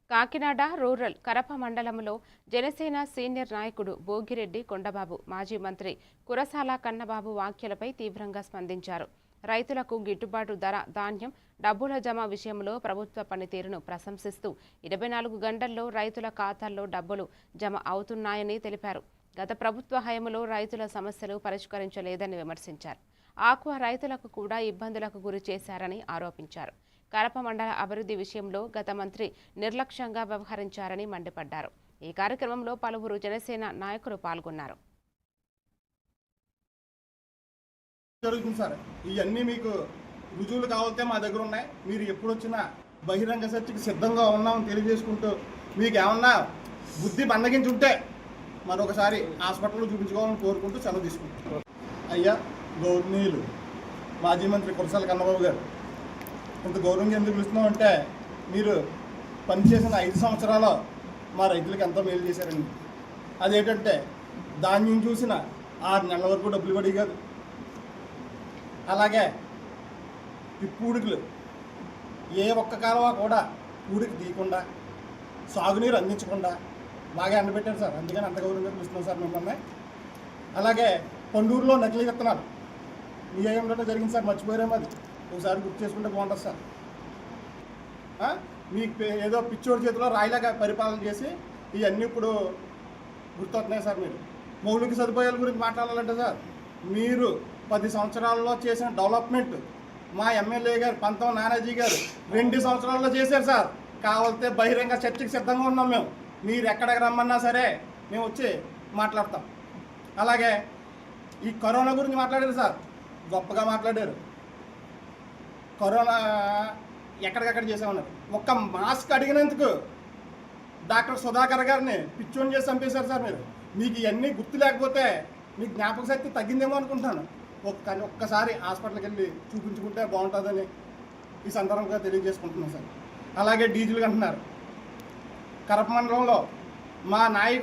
Kakinada rural Karapa మండలంలో Janasena senior నాయకుడు భోగిరెడ్డి కొండబాబు మాజీ మంత్రి కురసాల కన్నబాబు వ్యాఖ్యలపై తీవ్రంగా స్పందించారు. రైతులకు గిట్టుబాటు ధర, ధాన్యం, డబ్బుల జమ విషయంలో ప్రభుత్వ పనితీరును ప్రశంసిస్తూ 24 గంటల్లో రైతుల ఖాతాల్లో డబ్బులు జమ అవుతున్నాయని తెలిపారు. గత ప్రభుత్వ హయాంలో రైతుల సమస్యలు పరిష్కరించలేదని విమర్శించారు. ఆక్వా రైతులకు కూడా ఇబ్బందులకు గురి చేశారని ఆరోపించారు. కరప మండల అభివృద్ధి విషయంలో గత మంత్రి నిర్లక్ష్యంగా వ్యవహరించారని మండిపడ్డారు. ఈ కార్యక్రమంలో పలువురు జనసేన నాయకులు పాల్గొన్నారు. జరుగుతుంది సార్, ఇవన్నీ మీకు రుజువులు కావాలంటే మా దగ్గర ఉన్నాయి. మీరు ఎప్పుడు వచ్చినా బహిరంగ చర్చకి సిద్ధంగా ఉన్నామని తెలియజేసుకుంటూ, మీకు ఏమన్నా బుద్ధి బందగించి ఉంటే మరొకసారి హాస్పిటల్లో చూపించుకోవాలని కోరుకుంటూ సెలవు తీసుకుంటాం. అయ్యా గౌరవనీయులు మాజీ మంత్రి కురసాల కన్నబాబు గారు, ఇంత గౌరవంగా ఎందుకు పిలుస్తున్నామంటే, మీరు పనిచేసిన 5 సంవత్సరాలు మా రైతులకు ఎంతో మేలు చేశారండి. అదేంటంటే ధాన్యం చూసిన 6 నెలల వరకు డబ్బులు పడి కాదు, అలాగే ఈ పూడికలు ఏ ఒక్క కాలువ కూడా పూడికి తీయకుండా, సాగునీరు అందించకుండా బాగా ఎండబెట్టారు సార్. అందుకని అంత గౌరవంగా పిలుస్తున్నాం సార్ మిమ్మల్ని. అలాగే పండూరులో నకిలీ విత్తనాలు మీ ఏమిటో జరిగింది సార్, మర్చిపోయారేమో, అది ఒకసారి గుర్తు చేసుకుంటే బాగుంటుంది సార్. మీకు ఏదో పిచ్చోడి చేతిలో రాయిలాగా పరిపాలన చేసి ఇవన్నీ ఇప్పుడు గుర్తొస్తున్నాయి సార్. మీరు మౌలిక సదుపాయాల గురించి మాట్లాడాలంటే సార్, మీరు 10 సంవత్సరాల్లో చేసిన డెవలప్మెంట్ మా ఎమ్మెల్యే గారు పంతం నానాజీ గారు 2 సంవత్సరాల్లో చేశారు సార్. కావాలంటే బహిరంగ చర్చకి సిద్ధంగా ఉన్నాం మేము. మీరు ఎక్కడికి రమ్మన్నా సరే మేము వచ్చి మాట్లాడతాం. అలాగే ఈ కరోనా గురించి మాట్లాడారు సార్, గొప్పగా మాట్లాడారు. కరోనా ఎక్కడికక్కడ చేసామన్నారు. ఒక్క మాస్క్ అడిగినందుకు డాక్టర్ సుధాకర్ గారిని పిచ్చోని చేసి చంపేశారు సార్. మీకు ఇవన్నీ గుర్తు లేకపోతే మీకు జ్ఞాపక శక్తి తగ్గిందేమో అనుకుంటున్నాను. ఒక్కసారి హాస్పిటల్కి వెళ్ళి చూపించుకుంటే బాగుంటుందని ఈ సందర్భంగా తెలియజేసుకుంటున్నాం సార్. అలాగే డీజిల్ అంటున్నారు. కరప మండలంలో మా నాయకుడు